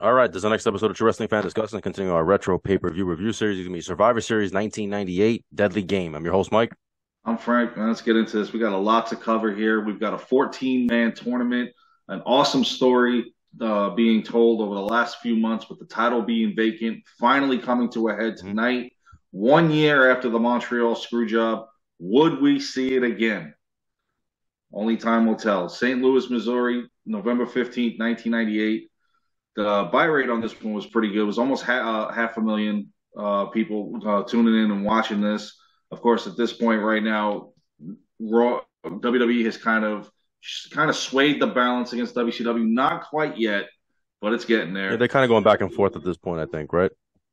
All right, this is the next episode of True Wrestling Fan Discussing, continuing our retro pay-per-view review series. It's going to be Survivor Series 1998 Deadly Game. I'm your host, Mike. I'm Frank, man. Let's get into this. We got a lot to cover here. We've got a 14-man tournament, an awesome story being told over the last few months with the title being vacant, finally coming to a head Mhm. tonight. 1 year after the Montreal Screwjob, would we see it again? Only time will tell. St. Louis, Missouri, November 15th, 1998. The buy rate on this one was pretty good. It was almost half a million people tuning in and watching this. Of course, at this point right now, Raw WWE has kind of swayed the balance against WCW. Not quite yet, but it's getting Yeah, there. they're kind of going back and forth at this point, I think, right?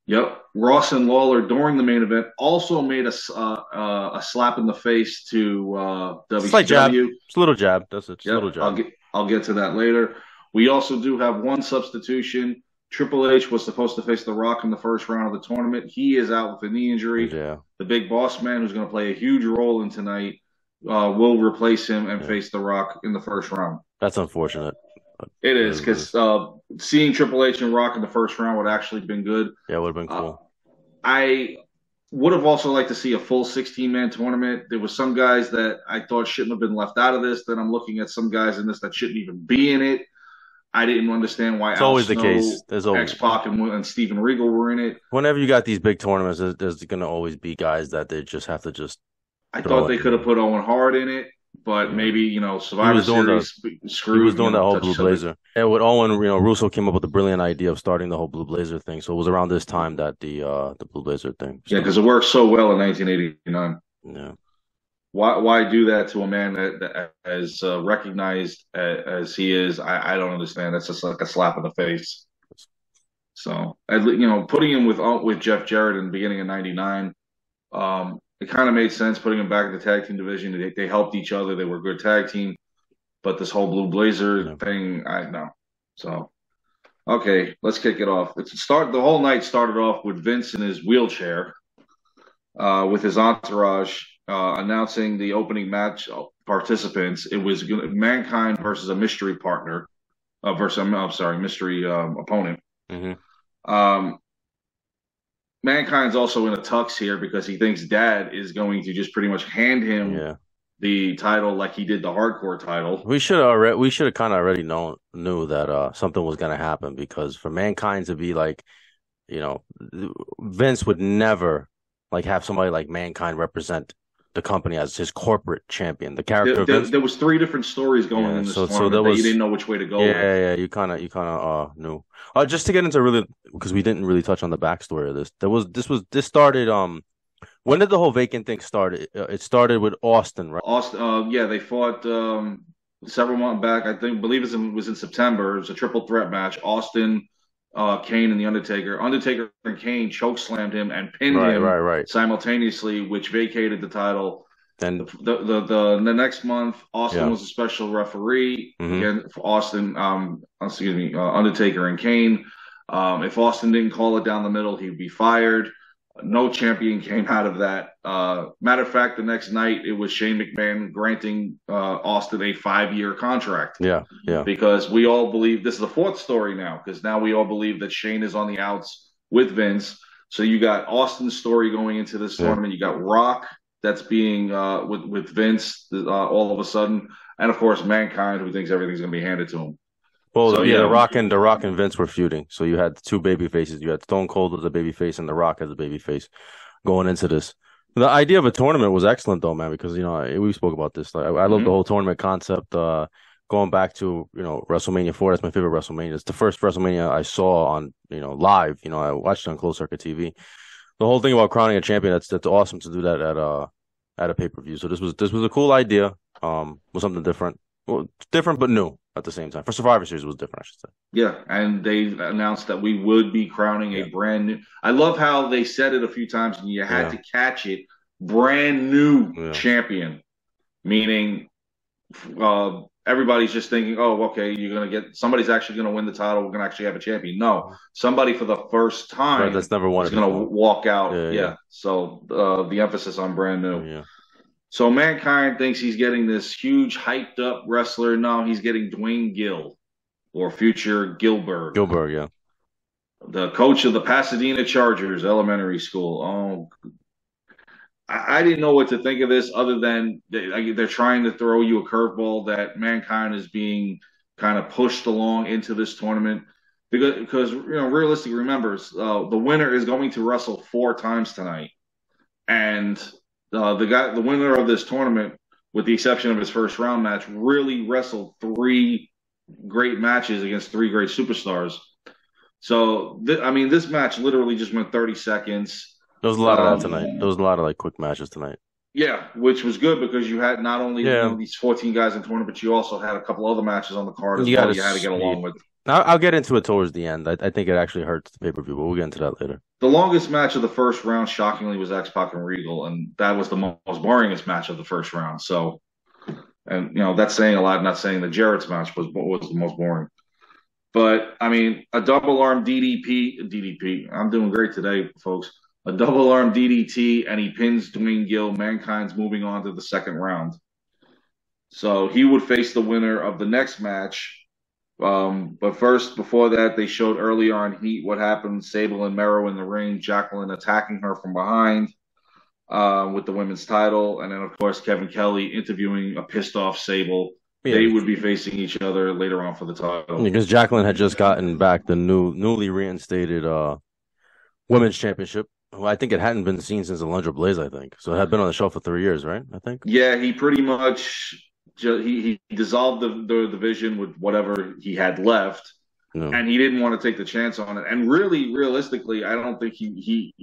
Yep. Ross and Lawler during the main event also made a slap in the face to Slight jab. WCW. It's a little jab. That's it. Just a Yep, little I'll jab. get to that later. We also do have one substitution. Triple H was supposed to face The Rock in the first round of the tournament. He is out with a knee injury. Yeah, The big boss man, who's going to play a huge role in tonight, will replace him and yeah. face The Rock in the first round. That's unfortunate. But It it is is what it because is. seeing Triple H and Rock in the first round would actually been good. Yeah, it would have been Uh, cool. I would have also liked to see a full 16-man tournament. There was some guys that I thought shouldn't have been left out of this. Then I'm looking at some guys in this that shouldn't even be in it. I didn't understand why It's Al always the Snow, case. X Pac, and Steven Regal were in it. Whenever you got these big tournaments, there's going to always be guys that they just have to just I throw thought in they could have there. put Owen Hart in it, but Yeah. maybe He Survivor was doing the Series He was screwed doing that whole touch Blue each other. Blazer. And with Owen, Russo came up with the brilliant idea of starting the whole Blue Blazer thing. So it was around this time that the Blue Blazer thing Yeah, started. because it worked so well in 1989. Yeah. Why do that to a man that as recognized as he is? I don't understand. That's just like a slap in the face. So, putting him with Jeff Jarrett in the beginning of '99, it kind of made sense putting him back in the tag team division. They helped each other. They were a good tag team. But this whole Blue Blazer Yeah. thing, I know. So, okay, let's kick it off. The whole night started off with Vince in his wheelchair, with his entourage, announcing the opening match participants. It was Mankind versus a mystery partner, I'm sorry, mystery opponent. hmm Um, Mankind's also in a tux here because he thinks Dad is going to just pretty much hand him Yeah. the title like he did the hardcore title. We should have kind of already knew that something was gonna happen because for Mankind to be like, you know, Vince would never like have somebody like Mankind represent the company as his corporate champion. The character There, of there, Vince. there was three different stories going Yeah, in this so there tournament that you was didn't know which way to go with. yeah, you kind of knew. Just to get into really because we didn't really touch on the backstory of this. This started when did the whole vacant thing start? It started with Austin, right? Austin, yeah, they fought several months back. Believe it was in September. It was a triple threat match. Austin, Kane, and the Undertaker. Undertaker and Kane choke slammed him and pinned him Right. simultaneously, which vacated the title. Then The next month, Austin yeah. was a special referee hmm again for Austin. Excuse me, Undertaker and Kane. If Austin didn't call it down the middle, he'd be fired. No champion came out of that. Matter of fact, the next night it was Shane McMahon granting Austin a 5-year contract Yeah. because we all believe this is the fourth story now because now we all believe that Shane is on the outs with Vince. So you got Austin's story going into this Yeah. tournament. You got Rock that's being with Vince all of a sudden, and of course Mankind who thinks everything's going to be handed to him. So Well, yeah, yeah, The Rock and Vince were feuding. So you had two baby faces. You had Stone Cold as a baby face and The Rock as a baby face going into this. The idea of a tournament was excellent though, man, because we spoke about this. Like, I love the mm-hmm. whole tournament concept. Going back to WrestleMania 4, that's my favorite WrestleMania. It's the first WrestleMania I saw on live. I watched it on closed circuit TV. The whole thing about crowning a champion, that's awesome to do that at a pay-per-view. So this was a cool idea. Was something different. Well, different but new at the same time. For Survivor Series, it was different, I should say. Yeah, and they announced that we would be crowning a Yeah, brand new. I love how they said it a few times, and you had yeah, to catch it. Brand new yeah. champion, meaning everybody's just thinking, "Oh, okay, you're gonna get somebody's actually gonna win the title. We're gonna actually have a champion." No, somebody for the first Right, time that's never won is it gonna before. walk out. Yeah. Yeah, so the emphasis on brand new. Yeah. So Mankind thinks he's getting this huge hyped up wrestler. No, he's getting Dwayne Gill or future Gilbert. Gilbert, yeah. the coach of the Pasadena Chargers elementary school. Oh, I didn't know what to think of this other than they're trying to throw you a curveball that Mankind is being kind of pushed along into this tournament because realistically, remember the winner is going to wrestle 4 times tonight, and the winner of this tournament, with the exception of his first round match, really wrestled 3 great matches against 3 great superstars. So I mean, this match literally just went 30 seconds. There was a lot of that tonight. There was a lot of like quick matches tonight. Yeah, which was good because you had not only Yeah, these 14 guys in the tournament, but you also had a couple other matches on the card as you got well. to You had to get see. along with. I'll get into it towards the end. I think it actually hurts the pay-per-view, but we'll get into that later. The longest match of the first round, shockingly, was X Pac and Regal, and that was the most boringest match of the first round. So, and that's saying a lot. I'm not saying that Jarrett's match was the most boring, but I mean a double arm DDP. I'm doing great today, folks. A double arm DDT, and he pins Dwayne Gill. Mankind's moving on to the second round. So he would face the winner of the next match. But first, before that, they showed early on Heat what happened. Sable and Mero in the ring, Jacqueline attacking her from behind with the women's title. And then, of course, Kevin Kelly interviewing a pissed off Sable. Yeah, They would be facing each other later on for the title. because Jacqueline had just gotten back the newly reinstated women's championship. Well, I think it hadn't been seen since Alundra Blaze, I think. So it had been on the show for 3 years, right? I think. Yeah, he pretty much he dissolved the division with whatever he had left, No. and he didn't want to take the chance on it. And really, realistically, I don't think he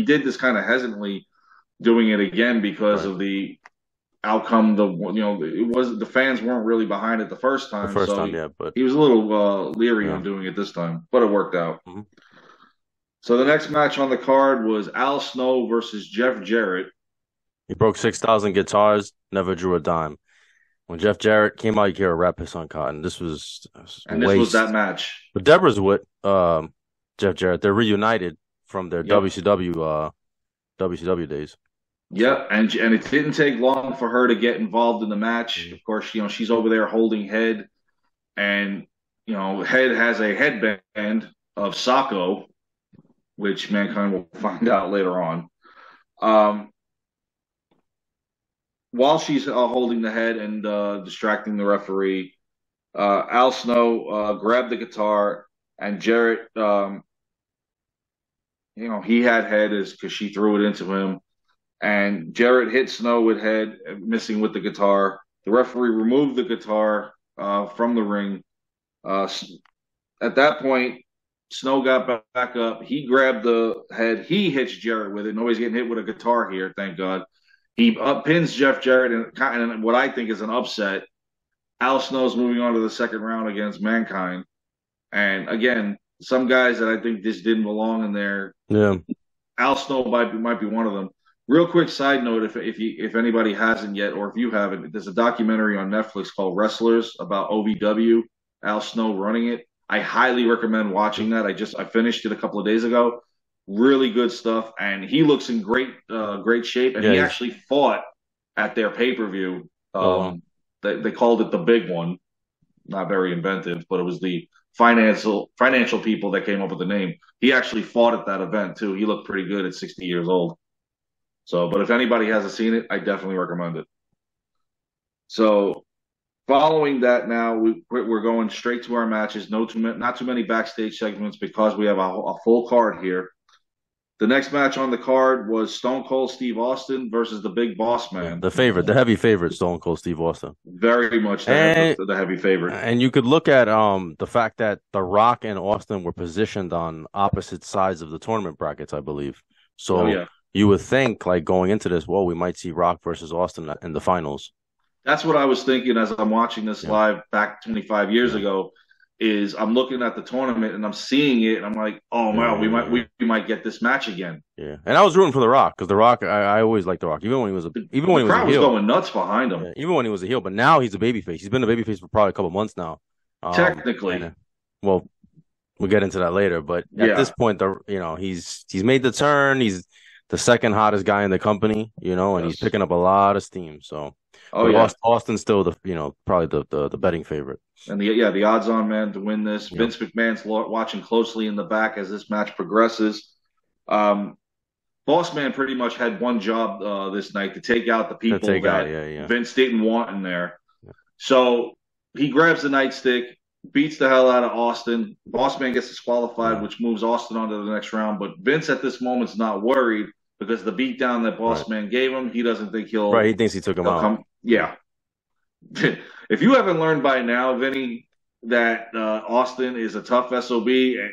did this kind of hesitantly, doing it again because Right. of the outcome. It was the fans weren't really behind it the first The time, first so time, yeah, but he was a little leery yeah. on doing it this time, but it worked out. Mhm. So the next match on the card was Al Snow versus Jeff Jarrett. He broke 6,000 guitars, never drew a dime. When Jeff Jarrett came out, you could hear a rat piss on cotton. This was And this was that waste. match. But Deborah's with Jeff Jarrett. They're reunited from their Yep. WCW days. So Yep, and it didn't take long for her to get involved in the match. mhm. Of course, she's over there holding Head, and Head has a headband of Sacco, which Mankind will find out later on. Um, while she's holding the head and distracting the referee, Al Snow grabbed the guitar, and Jarrett, he had Head as because she threw it into him. And Jarrett hit Snow with Head, missing with the guitar. The referee removed the guitar from the ring. Uh, at that point, Snow got back up. He grabbed the head. He hits Jarrett with it. Nobody's getting hit with a guitar here, thank God. He pins Jeff Jarrett in what I think is an upset. Al Snow's moving on to the second round against Mankind. And again, some guys that I think just didn't belong in there. yeah, Al Snow might be one of them. Real quick side note, if anybody hasn't yet, or if you haven't, there's a documentary on Netflix called Wrestlers about OVW. Al Snow running it. I highly recommend watching that. I finished it a couple of days ago. Really good stuff, and he looks in great shape. And yeah. he actually fought at their pay per view. Oh, wow. They called it the big one. Not very inventive, but it was the financial people that came up with the name. He actually fought at that event too. He looked pretty good at 60 years old. So, but if anybody hasn't seen it, I definitely recommend it. So, following that, now we're going straight to our matches. Not too many backstage segments because we have a full card here. The next match on the card was Stone Cold Steve Austin versus the Big Boss Yeah, Man. the heavy favorite, Stone Cold Steve Austin. Very much And the heavy favorite. and you could look at the fact that The Rock and Austin were positioned on opposite sides of the tournament brackets, I believe. Oh So yeah, you would think, like going into this, well, we might see Rock versus Austin in the finals. that's what I was thinking as I'm watching this Yeah, live back 25 years yeah, ago. Is I'm looking at the tournament and I'm seeing it and I'm like, oh yeah, wow, we yeah, might yeah. we might get this match again. Yeah. And I was rooting for The Rock because The Rock, I always liked The Rock, even when The he was a crowd was heel. going nuts behind him. Yeah, even when he was a heel, but now he's a babyface. He's been a babyface for probably a couple months now. Technically, And well, we'll get into that later. But at yeah. this point, he's made the turn. the second hottest guy in the company, and he's Yes. picking up a lot of steam. So, Oh but yeah. Austin's still probably the betting favorite. And the odds-on man to win this. Yeah, Vince McMahon's watching closely in the back as this match progresses. Um, Boss Man pretty much had one job this night to take out the to people take out. that Yeah, yeah. Vince didn't want in there. So he grabs the nightstick, beats the hell out of Austin. Boss Man gets disqualified, Yeah. which moves Austin on to the next round. But Vince at this moment's not worried because the beatdown that Right. Boss Man gave him, he doesn't think Right. He thinks he took him he'll out. come. Yeah. Yeah. If you haven't learned by now, Vinny, that Austin is a tough SOB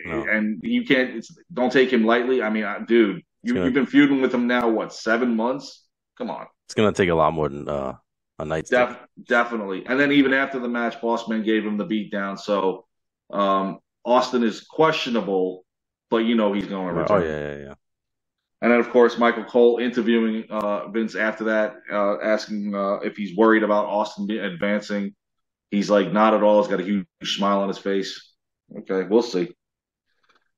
No, and you can't don't take him lightly. I mean, dude, it's you've gonna been feuding with him now, what, 7 months? Come on. it's gonna take a lot more than a nightstick. Definitely. And then even after the match, Bossman gave him the beat down. So Austin is questionable, but he's going to Right. Oh return. yeah, yeah, yeah. And then, of course, Michael Cole interviewing Vince after that, asking if he's worried about Austin advancing. He's like, not at all. He's got a huge smile on his face. Okay, we'll see.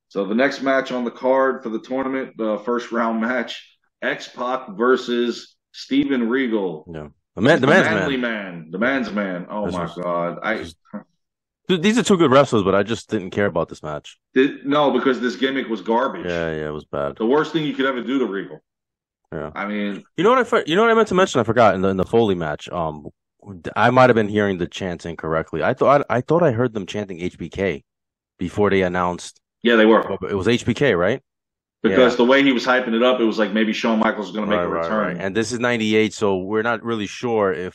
So the next match on the card for the tournament, the first round match, X Pac versus Steven Regal. Yeah. This is The the man's manly man. man, the Yeah. man's man. Oh This my was God! this was Dude, these are two good wrestlers, but I just didn't care about this match. No, because this gimmick was garbage. Yeah, yeah, it was bad. The worst thing you could ever do to Regal. Yeah. I mean, You know what I meant to mention? I forgot in the Foley match. I might have been hearing the chants incorrectly. I thought I heard them chanting HBK before they announced. yeah, they were It was HBK, right? Yeah. because the way he was hyping it up, it was like maybe Shawn Michaels was going to make Right, a right, right. return. And this is '98, so we're not really sure if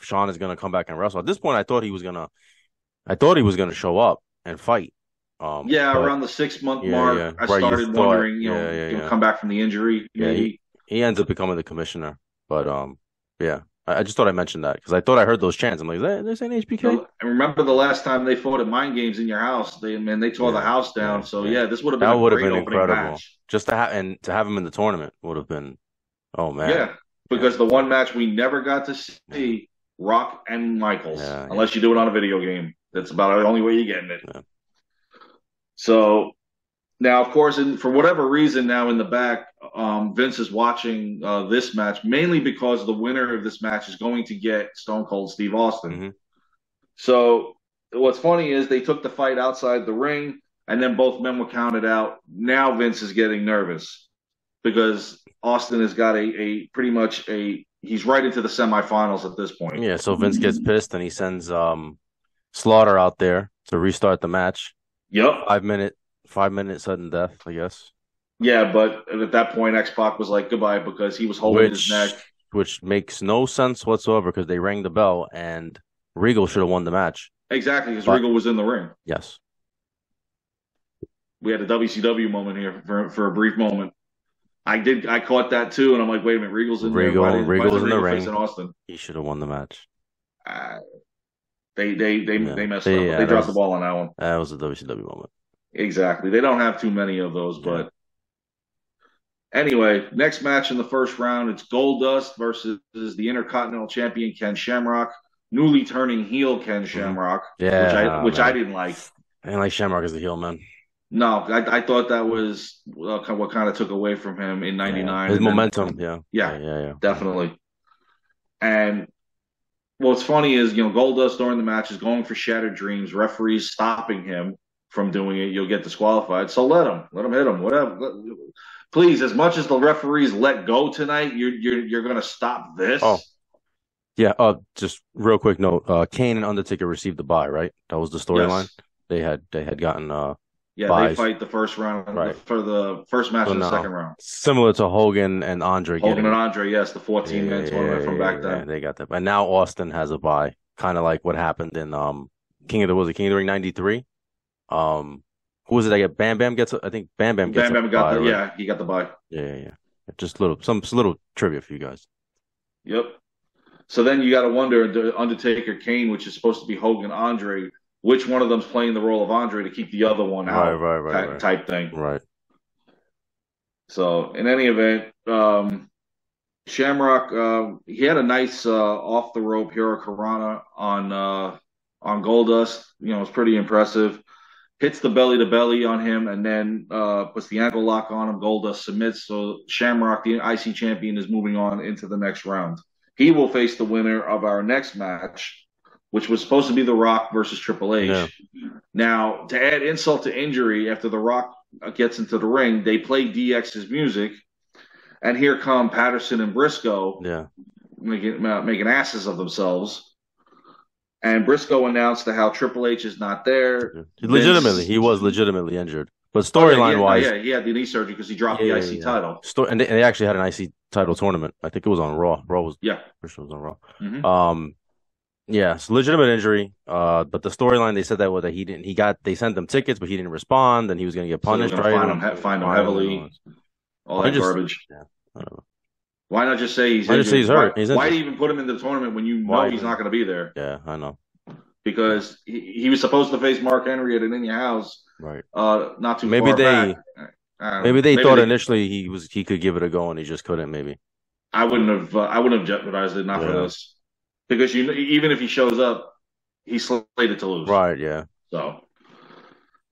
Sean is gonna come back and wrestle. At this point, I thought he was gonna show up and fight. Yeah, But around the 6 month yeah, yeah, mark, I right. You started thought, wondering, yeah, yeah, he'll yeah, come back from the injury, yeah. maybe. He ends up becoming the commissioner. But yeah. I just thought I mentioned that because I thought I heard those chants. I'm like, is that an HBK? I remember the last time they fought at Mind Games in your house. They tore the Yeah, house down. yeah, So yeah. yeah, this would have been That a would have great been opening incredible. match. Just to have him in the tournament would have been, oh man. Yeah, Yeah, because the one match we never got to yeah, see, Rock and Michaels, yeah, yeah, unless you do it on a video game. That's about the only way you're getting it. yeah. So now, of course, for whatever reason, now in the back, Vince is watching this match mainly because the winner of this match is going to get Stone Cold Steve Austin. Hmm. So what's funny is they took the fight outside the ring, and then both men were counted out. Now Vince is getting nervous because Austin has got a pretty much he's right into the semifinals at this point. Yeah, so Vince gets pissed and he sends Slaughter out there to restart the match. Yep. 5 minute 5 minute sudden death, I guess. Yeah, but at that point, X Pac was like goodbye because he was holding his neck. Which makes no sense whatsoever because they rang the bell and Regal should have won the match. Exactly, because But Regal was in the ring. yes. We had a WCW moment here for a brief moment. I caught that too, and I'm like, wait a minute, Regal's in there. Why Regal's did in the Regal face in ring. Austin? He should have won the match. Uh, they Yeah. messed up. Yeah, They dropped the ball on that one. that was a WCW moment. Exactly. They don't have too many of those, Yeah. but anyway, next match in the first round, it's Goldust versus the Intercontinental Champion Ken Shamrock, newly turning heel Ken Hmm. Shamrock, Yeah, which I man. didn't like. I didn't like Shamrock as the heel, man. No, I thought that was what kind of took away from him in Yeah. '99. His And then, momentum. Yeah. yeah, Yeah, yeah, yeah. definitely. And what's funny is, Goldust during the match is going for Shattered Dreams. Referees stopping him from doing it. You'll get disqualified. So let him hit him. Whatever. Please, as much as the referees let go tonight, you're going to stop this. Oh, yeah. Just real quick note. Kane and Undertaker received the bye, right? That was the storyline. Yes. They had gotten Yeah, they buys. fight the first round Right. for the first match So of the now, second round. similar to Hogan and Andre Hogan getting and Andre, yes, the 14 man tournament from back yeah, then. they got that. And now Austin has a bye, kind of like what happened in King of the Ring '93. Who was it? I think Bam Bam gets Bam a Bam got bye, right? yeah, he got the bye. Yeah, yeah, yeah. Just little trivia for you guys. Yep. So then you got to wonder the Undertaker Kane, which is supposed to be Hogan Andre, which one of them's playing the role of Andre to keep the other one Right, out, right, right, type thing. right. So in any event, Shamrock he had a nice off the rope Hero Karana on Goldust. It was pretty impressive. hits the belly to belly on him, and then puts the ankle lock on him. Goldust submits, so Shamrock, the IC champion, is moving on into the next round. He will face the winner of our next match, which was supposed to be The Rock versus Triple Yeah. H. Now, to add insult to injury, after The Rock gets into the ring, they play DX's music, and here come Patterson and Briscoe Yeah. making asses of themselves. And Briscoe announced how Triple H is not there. Legitimately, he was legitimately injured. But Oh yeah, storyline wise, he had the knee surgery because he dropped yeah, the yeah, IC yeah. title. And they actually had an IC title tournament. I think it was on Raw. Yeah, First was on Raw. mm-hmm. Yeah, it's legitimate injury. But the storyline they said that was that they sent them tickets, but he didn't respond, and he was gonna get So they're punished, going to right? find him heavily, all I that just, garbage. yeah, I don't know. Why not just say he's I just say injured? he's hurt. He's Why injured. even put him in the tournament when you know Why? he's not going to be there? Yeah, I know. Because he was supposed to face Mark Henry at an in your house, Right. not too Maybe far back. they maybe they thought initially he could give it a go and he just couldn't. Maybe. I wouldn't have jeopardized it, not for Yeah. this, because even if he shows up, he's slated to lose. Right. Yeah.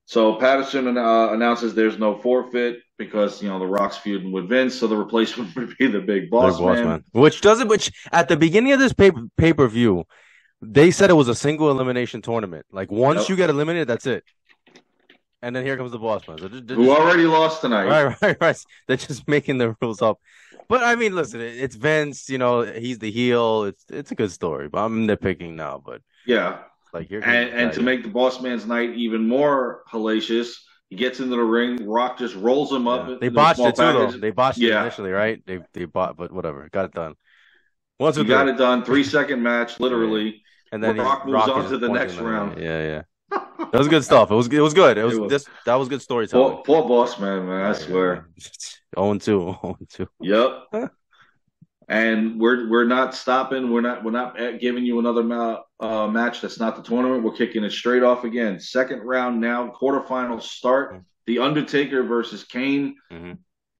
So Patterson announces there's no forfeit because the Rock's feuding with Vince, so the replacement would be the Big Big Boss boss Man. man. Which at the beginning of this pay-per-view, they said it was a single elimination tournament. Like once you Yep. get eliminated, that's it. And then here comes the boss man. So Who already lost tonight. right. They're just making the rules up. But I mean, listen, it's Vince. He's the heel. It's a good story. But I'm nitpicking now. But Yeah. like here comes And to make the Boss Man's night even more hellacious, he gets into the ring. Rock just rolls him up They into a botched small it too, though. package. They botched it Yeah. initially, right? They bought, but whatever, got it done. Once He or got three. it done. 3-second match, Yeah. literally. And then Rock moves Rock is on to just the pointing next at him. round. Yeah. That was good stuff. It was good. It was. That was good storytelling. Poor Boss Man, I swear. Yeah. 0-2, 0-2. Yep. And we're not stopping. We're not giving you another match that's not the tournament. We're kicking it straight off again. Second round now. Quarterfinals start. The Undertaker versus Kane. Mm-hmm.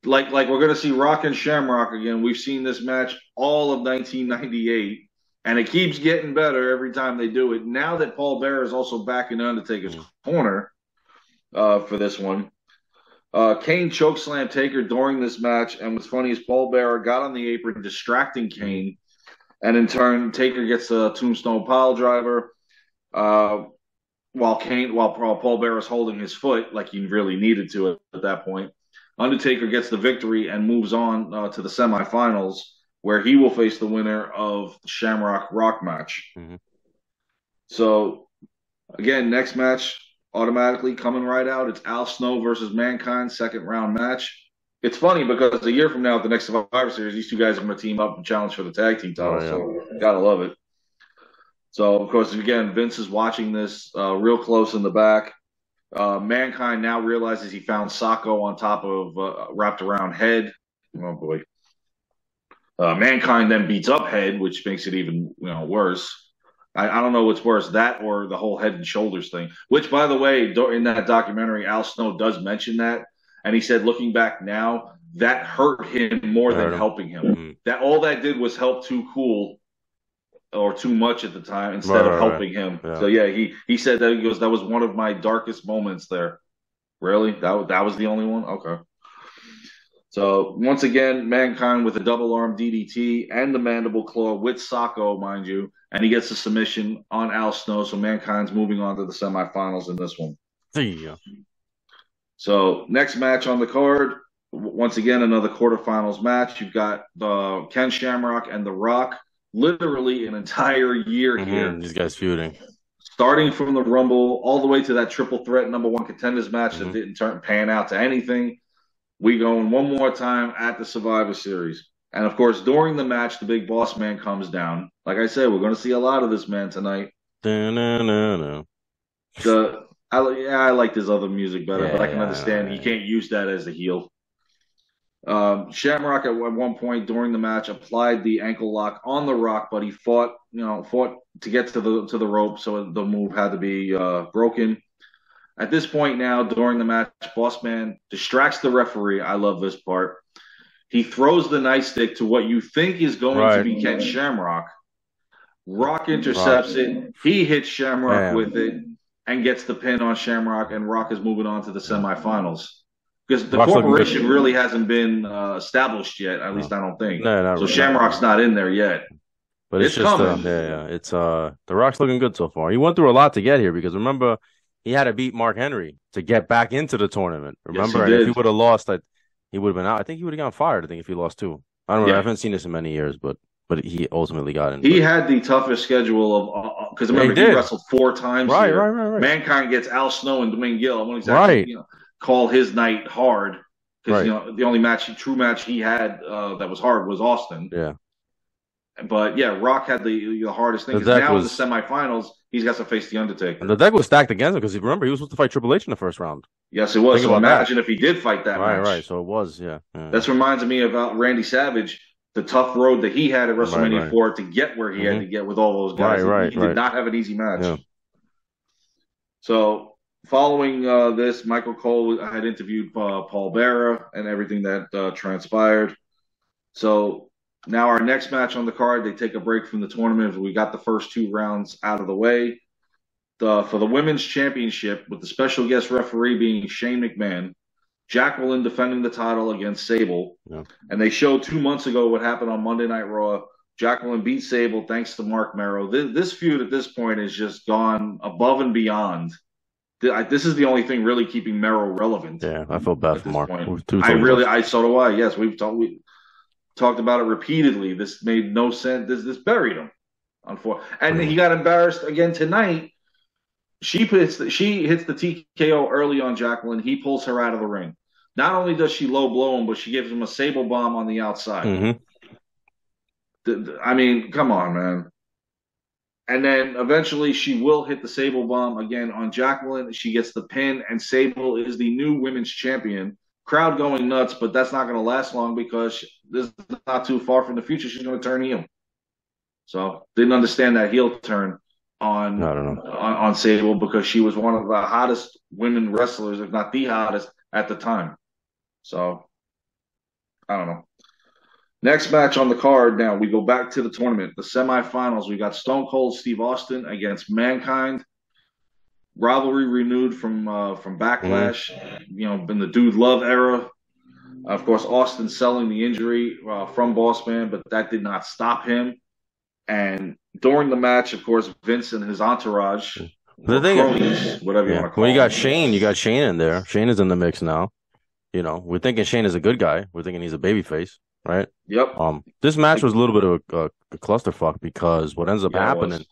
Like we're gonna see Rock and Shamrock again. We've seen this match all of 1998, and it keeps getting better every time they do it. Now that Paul Bearer is also back in Undertaker's corner for this one. Kane chokeslammed Taker during this match, and what's funny is Paul Bearer got on the apron, distracting Kane, and in turn, Taker gets a tombstone pile driver, while Paul Bearer is holding his foot like he really needed to at that point. Undertaker gets the victory and moves on to the semifinals, where he will face the winner of the Shamrock Rock match. Mm-hmm. So, again, next match automatically coming right out. It's Al Snow versus Mankind, second round match. It's funny because a year from now, at the next Survivor Series, these two guys are going to team up and challenge for the tag team title. So, gotta love it. So, of course, again, Vince is watching this real close in the back. Mankind now realizes he found Sacco on top of wrapped around Head. Oh boy. Mankind then beats up Head, which makes it even worse. I don't know what's worse, that or the whole head and shoulders thing. Which, by the way, in that documentary, Al Snow does mention that, and he said, looking back now, that hurt him more than helping him. Mm-hmm. That all that did was help Too Cool or too much at the time instead of helping him. Yeah. So yeah, he said that that was one of my darkest moments there. Really? That was the only one? Okay. So once again, Mankind with a double arm DDT and the mandible claw with Sacco, mind you, and he gets a submission on Al Snow. So Mankind's moving on to the semifinals in this one. Yeah. So next match on the card, once again another quarterfinals match. You've got Ken Shamrock and The Rock. Literally an entire year here. These guys feuding. Starting from the Rumble all the way to that triple threat number one contenders match that didn't pan out to anything. We going one more time at the Survivor Series. And of course, during the match, the Big Boss Man comes down. Like I said, we're going to see a lot of this man tonight. I like this other music better, but I can understand he can't use that as a heel. Shamrock at one point during the match applied the ankle lock on The Rock, but he fought to get to the rope, so the move had to be broken. At this point now, during the match, Boss Man distracts the referee. I love this part. He throws the nightstick to what you think is going to be Ken Shamrock. Rock intercepts it. He hits Shamrock with it. and gets the pin on Shamrock, and Rock is moving on to the Yeah. semifinals. Because the Rock's looking good. corporation really hasn't been established yet, at least No, I don't think. no, not So really. Shamrock's not in there yet. But it's It's just coming. yeah, yeah. It's The Rock's looking good so far. He went through a lot to get here because remember he had to beat Mark Henry to get back into the tournament. Yes, he Remember? And if he did. would have lost, he would have been out. I think he would have gotten fired, I think, if he lost too. I don't know. I Yeah. haven't seen this in many years, but he ultimately got in. He But had the toughest schedule of because yeah, he remember he did. wrestled 4 times Right, here. right, right, right. Mankind gets Al Snow and Dwayne Gill. I won't exactly Right, call his night hard because right. the only true match he had that was hard was Austin. Yeah. But yeah, Rock had the hardest thing The because deck now in the was semifinals he's got to face the and Undertaker. the deck was stacked against him because remember he was supposed to fight Triple H in the first round. Yes, it was. Think So about that. imagine if he did fight that Right, right. match. So it was, yeah. Yeah. That reminds me about Randy Savage, the tough road that he had at Right, WrestleMania right. 4 to get where he had Hmm. to get with all those Right, guys. right, He did right. not have an easy match. Yeah. So following this, Michael Cole had interviewed Paul Bearer and everything that transpired. So now our next match on the card, they take a break from the tournament. We got the first 2 rounds out of the way. For the women's championship, with the special guest referee being Shane McMahon, Jacqueline defending the title against Sable. Yeah. And they showed 2 months ago what happened on Monday Night Raw. Jacqueline beat Sable thanks to Mark Merrow. This feud at this point has just gone above and beyond. This is the only thing really keeping Merrow relevant Yeah. I feel bad at for this Mark. point. Who totally does. So do I. Yes, we talked about it repeatedly. This made no sense. This buried him. And Pretty he much. got embarrassed again tonight. She hits the TKO early on Jacqueline. He pulls her out of the ring. Not only does she low blow him, but she gives him a sable bomb on the outside. Hmm. I mean, come on, man. And then eventually she will hit the Sable bomb again on Jacqueline. She gets the pin, and Sable is the new women's champion. Crowd going nuts, but that's not going to last long because this is not too far from the future. She's going to turn heel. So didn't understand that heel turn I don't know. on Sable because she was one of the hottest women wrestlers, if not the hottest, at the time. So I don't know. Next match on the card. Now we go back to the tournament, the semifinals. We got Stone Cold Steve Austin against Mankind. Rivalry renewed from Hmm. Backlash. In the Dude Love era. Of course, Austin selling the injury from Boss Man, but that did not stop him. And during the match, of course, Vince and his entourage The or thing, cronies, whatever you yeah. want to When call them. You got Shane in there. Shane is in the mix now. We're thinking Shane is a good guy. We're thinking he's a babyface, right? Yep. This match was a little bit of a clusterfuck because what ends up Yeah, it happening,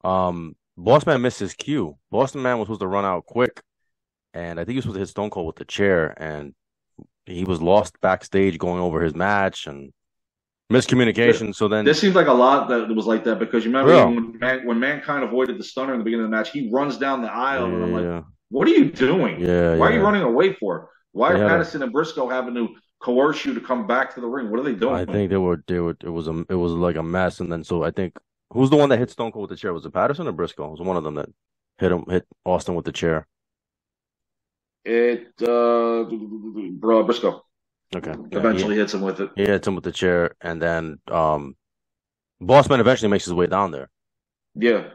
was. Boss Man missed his cue. Boston Man was supposed to run out quick, and I think he was supposed to hit Stone Cold with the chair, and he was lost backstage going over his match and miscommunication. So then, There seems like a lot that was like that because you remember real, even when Mankind avoided the stunner in the beginning of the match, he runs down the yeah, aisle, and I'm like, yeah, "What are you doing? yeah, Why are you yeah. running away for? Why They are had a. Patterson and Briscoe having to coerce you to come back to the ring? What are they I doing?" think they were. It was like a mess, and then so I think who's the one that hit Stone Cold with the chair? Was it Patterson or Briscoe? It was one of them that hit Austin with the chair. Briscoe Okay, yeah, eventually hits him with it. he hits him with the chair, and then Bossman eventually makes his way down there. Yeah.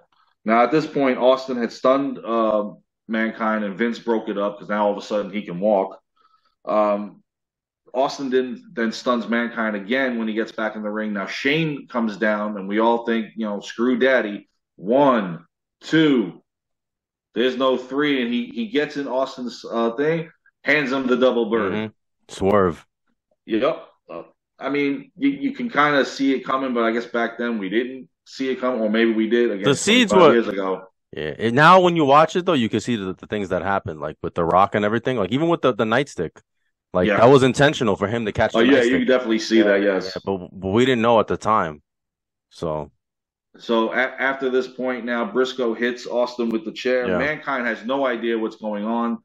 Now at this point, Austin had stunned Mankind, and Vince broke it up because now all of a sudden he can walk. Um, Austin then stuns Mankind again when he gets back in the ring. Now Shane comes down, and we all think, screw Daddy. 1, 2. There's no 3, and he gets in Austin's thing, hands him the double bird. Hmm. Swerve. Yep. I mean, you can kind of see it coming, but I guess back then we didn't see it coming, or maybe we did The again seeds 25 were years ago. yeah. And now when you watch it though, you can see the things that happened, like with the Rock and everything. Like even with the nightstick, like that Yeah. was intentional for him to catch Oh the yeah, you nightstick. can definitely see Yeah, that. yeah, yeah. Yes. But we didn't know at the time. So So after this point, now Briscoe hits Austin with the chair. yeah. Mankind has no idea what's going on.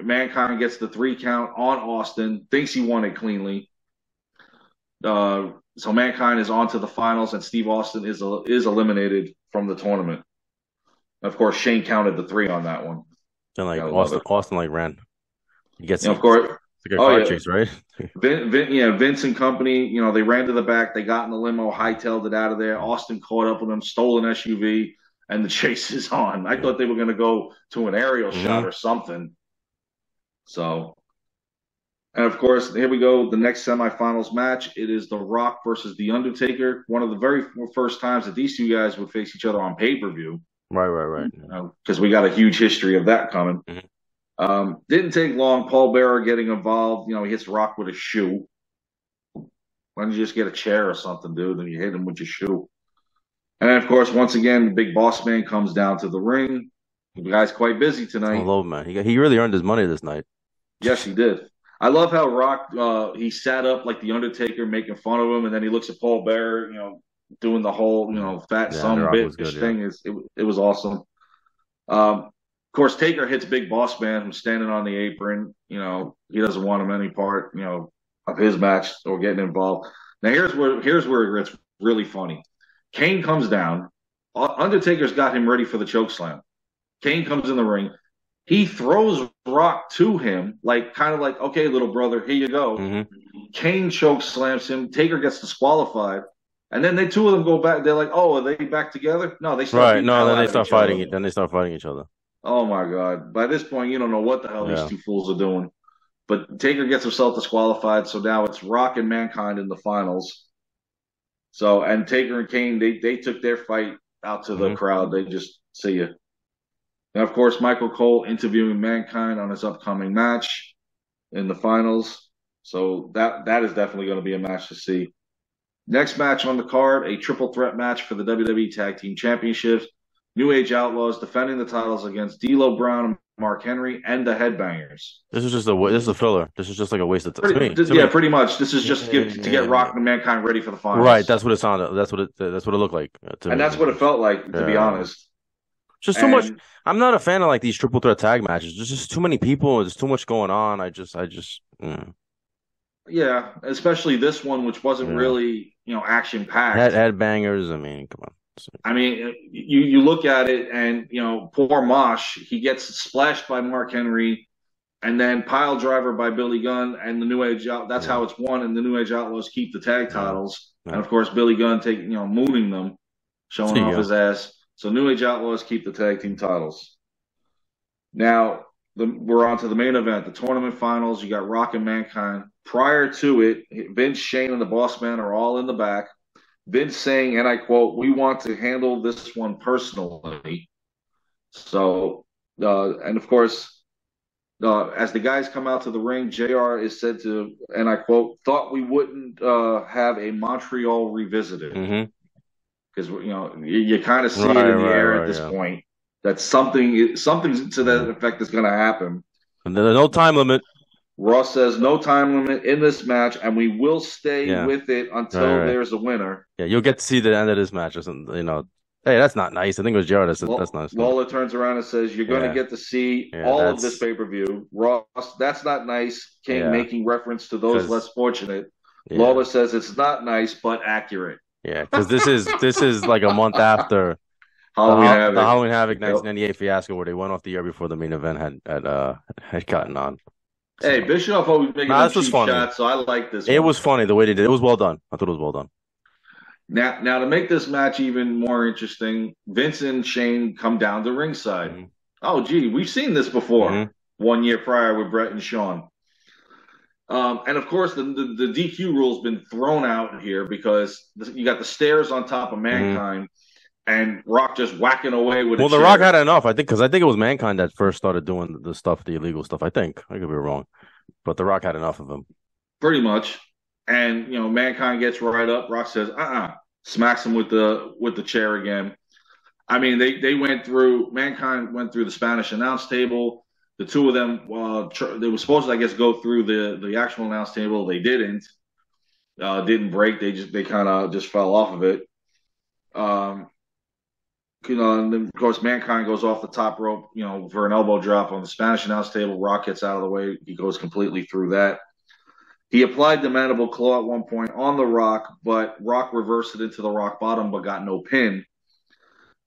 Mankind gets the 3 count on Austin, thinks he won it cleanly. So Mankind is on to the finals, and Steve Austin is eliminated from the tournament. Of course, Shane counted the 3 on that one. Then like Gotta love it. Austin like ran. He gets Of course. it's like a Oh car yeah, chase, right? Vince and company. They ran to the back. They got in the limo, hightailed it out of there. Austin caught up with them, stole an SUV, and the chase is on. I thought they were going to go to an aerial shot Mm-hmm. or something. So, and of course, here we go. The next semifinals match. It is The Rock versus The Undertaker. One of the very first times that these two guys would face each other on pay-per-view. Right, right, right. Because we got a huge history of that coming. Mm-hmm. Didn't take long. Paul Bearer getting involved. He hits Rock with a shoe. Why don't you just get a chair or something, dude? And you hit him with your shoe. And then, of course, once again, the big boss man comes down to the ring. The guy's quite busy Oh, tonight. low man. He really earned his money this night. Yes, he did. I love how Rock he sat up like the Undertaker, making fun of him, and then he looks at Paul Bearer, doing the whole fat Yeah, The some Rock was bitch good. Yeah. thing. It was awesome. Of course, Taker hits Big Boss Man who's standing on the apron. He doesn't want him any part, of his match or getting involved. Now here's where it gets really funny. Kane comes down. Undertaker's got him ready for the choke slam. Kane comes in the ring. He throws Rock to him, kind of like, okay, little brother, here you go. Mm-hmm. Kane choke slams him. Taker gets disqualified. And then the two of them go back. They're like, oh, are they back together? No, they start Right. beating the No, hell then out they of start each other. fighting. Then they start fighting each other. Oh my God. By this point, you don't know what the hell these Yeah. two fools are doing. But Taker gets himself disqualified, so now it's Rock and Mankind in the finals. So, and Taker and Kane, they took their fight out to the Mm-hmm. crowd. They just see you. And of course, Michael Cole interviewing Mankind on his upcoming match in the finals. So that is definitely going to be a match to see. Next match on the card, a triple threat match for the WWE Tag Team Championships. New Age Outlaws defending the titles against D'Lo Brown and Mark Henry and the Headbangers. This is a filler. This is just like a waste of time to me. Yeah, pretty much. This is just to get Yeah. Rock and Mankind ready for the finals. Right. That's what it sounded. That's what it looked like to And me. that's what it felt like, to be Yeah. honest. Just too much. And I'm not a fan of like these triple threat tag matches. There's just too many people. There's too much going on. yeah, especially this one, which wasn't Yeah. really, action packed. Headbangers. I mean, come on. I mean, you look at it, and poor Mosh, he gets splashed by Mark Henry, and then pile driver by Billy Gunn, and the New Age Out. That's Yeah. how it's won, and the New Age Outlaws keep the tag Yeah. titles, Yeah. and of course Billy Gunn mooning them, showing See off ya. his ass. So New Age Outlaws keep the tag team titles. Now we're on to the main event, the tournament finals. You got Rock and Mankind. Prior to it, Vince, Shane, and the Boss Man are all in the back. Vince saying, and I quote, "We want to handle this one personally." So, and of course, as the guys come out to the ring, JR is said to, and I quote, "Thought we wouldn't have a Montreal revisited." Mm-hmm. Because you kind of see Right, it in the right, air right, at this yeah. point that something to that effect is going to happen. And there's no time limit. Ross says no time limit in this match, and we will stay Yeah. with it Right, until right. there's a winner. Yeah, you'll get to see the end of this match or something. Hey, that's not nice. I think it was Jared that said that's nice. Lawler turns around and says, "You're going to Yeah. get to see Yeah, all of that's this pay-per-view." Ross, that's not nice. King yeah. making reference to those 'Cause less fortunate. yeah. Lawler says it's not nice, but accurate. Yeah, because this is like a month after Halloween the Havoc. Halloween Havoc Yep. 1998 fiasco where they went off the air before the main event had gotten on. Hey, So, Bischoff always making nah, them this was cheap funny. shots, so I like this It one. was funny the way they did it. It was well done. I thought it was well done. Now to make this match even more interesting, Vince and Shane come down to ringside. Mm-hmm. Oh, gee, we've seen this before. Mm-hmm. 1 year prior with Brett and Shawn. And of course, the DQ rule's been thrown out here because you got the stairs on top of Mankind, and Rock just whacking away with. Well, a The chair. Rock had enough, I think, because I think it was Mankind that first started doing the stuff, the illegal stuff. I think I could be wrong, but The Rock had enough of him. Pretty much. And Mankind gets right up. Rock says, smacks him with the chair again. I mean, they went through. Mankind went through the Spanish announce table. The two of them, they were supposed to, I guess, go through the actual announce table. They didn't. Didn't break. They kind of just fell off of it. And then of course Mankind goes off the top rope, for an elbow drop on the Spanish announce table. Rock gets out of the way. He goes completely through that. He applied the mandible claw at one point on the Rock, but Rock reversed it into the rock bottom, but got no pin.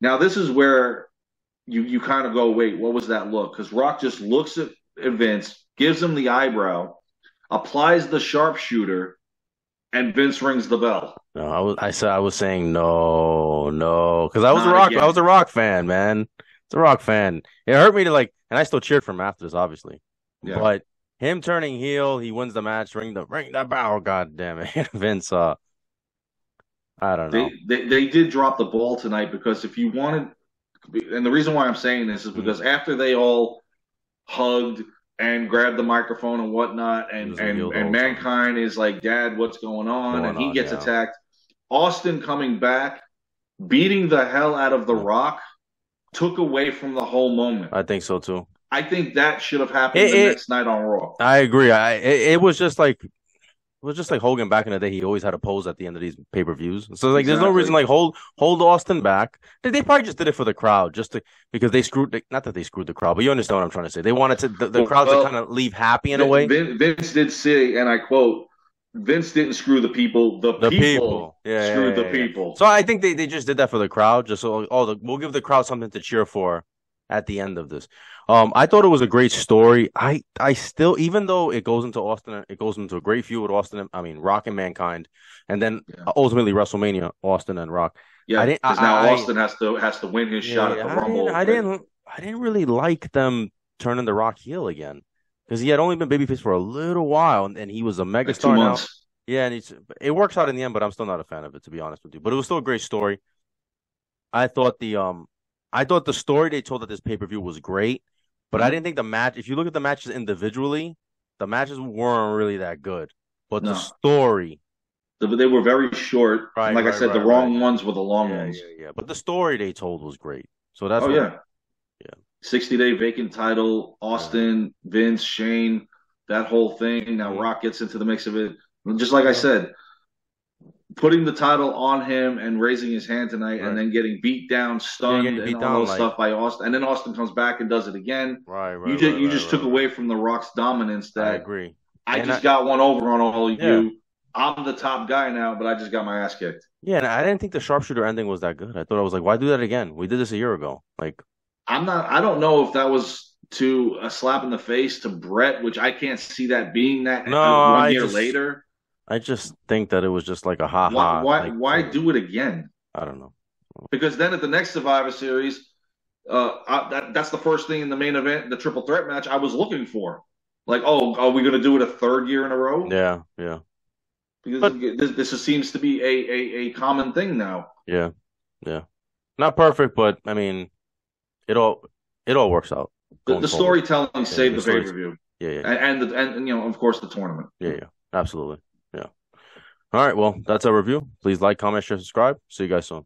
Now this is where you kind of go, wait, what was that look? Because Rock just looks at Vince, gives him the eyebrow, applies the sharpshooter, and Vince rings the bell. No, I was saying no, no, because Not I was again. a Rock fan, man. It's a Rock fan. It hurt me to like, and I still cheered for him after this, obviously. Yeah. But him turning heel, he wins the match, ring the bell. God damn it, Vince. I don't know. They did drop the ball tonight because if you wanted, and the reason why I'm saying this is Mhm. because after they all hugged and grabbed the microphone and whatnot, He and was a heel and the and whole time. Mankind is like, Dad, what's going on? Going And he on, gets yeah, attacked. Austin coming back, beating the hell out of The yeah. Rock, took away from the whole moment. I think so too. I think that should have happened It, the it next night on Raw. I agree. It was just like Hogan back in the day. He always had a pose at the end of these pay-per-views. So like, there's no reason Exactly. like hold Austin back. They probably just did it for the crowd, just to because they not that they screwed the crowd, but you understand what I'm trying to say. They wanted the crowd to kind Well, of leave happy in a way. Vince did say, and I quote, Vince didn't screw the people. The The people people, yeah, screwed the yeah. people. So I think they just did that for the crowd, just so we'll give the crowd something to cheer for at the end of this. I thought it was a great story. I still, even though it goes into Austin, it goes into a great feud with Austin. I mean, Rock and Mankind, and then Yeah. ultimately WrestleMania, Austin and Rock. I Yeah, didn't, because now Austin has to win his yeah, shot at the yeah, Rumble. I didn't really like them turning the Rock heel again because he had only been babyface for a little while, and he was a Like two megastar now. months. Yeah, and it works out in the end, but I'm still not a fan of it, to be honest with you. But it was still a great story. I thought I thought the story they told at this pay-per-view was great, but I Hmm. didn't think the match. If you look at the matches individually, the matches weren't really that good. But the No, story, they were very short, and like I said, the right. wrong ones were the long Yeah, ones. yeah, yeah. But the story they told was great. So that's Oh what, yeah, yeah, 60-day vacant title, yeah. Austin, Vince, Shane, that whole thing. Now Hmm. Rock gets into the mix of it. Just like I Yeah, said, putting the title on him and raising his hand tonight, and right. then getting beat down, Yeah, stunned, getting and beat all down those like stuff by Austin, and then Austin comes back and does it again. You just took right. away from the Rock's dominance I that agree. I And just got one over on all of yeah, you. I'm the top guy now, but I just got my ass kicked. yeah, and I didn't think the sharpshooter ending was that good. I thought I was like, why do that again? We did this a year ago. Like, I'm not. I don't know if that was to a slap in the face to Brett, which I can't see that being that no, 1 year later. I just think that it was just like a ha Why? ha Why? like Why thing. do it again? I don't know. Because then at the next Survivor Series, that's the first thing in the main event, the triple threat match I was looking for. Like, oh, are we going to do it a third year in a row? Yeah, yeah. Because But this seems to be a common thing now. yeah, yeah. Not perfect, but I mean, it all it all works out going The forward. storytelling Yeah, saved the the pay stories. per view, Yeah. and of course the tournament. Yeah. Absolutely. Yeah. All right. Well, that's our review. Please like, comment, share, subscribe. See you guys soon.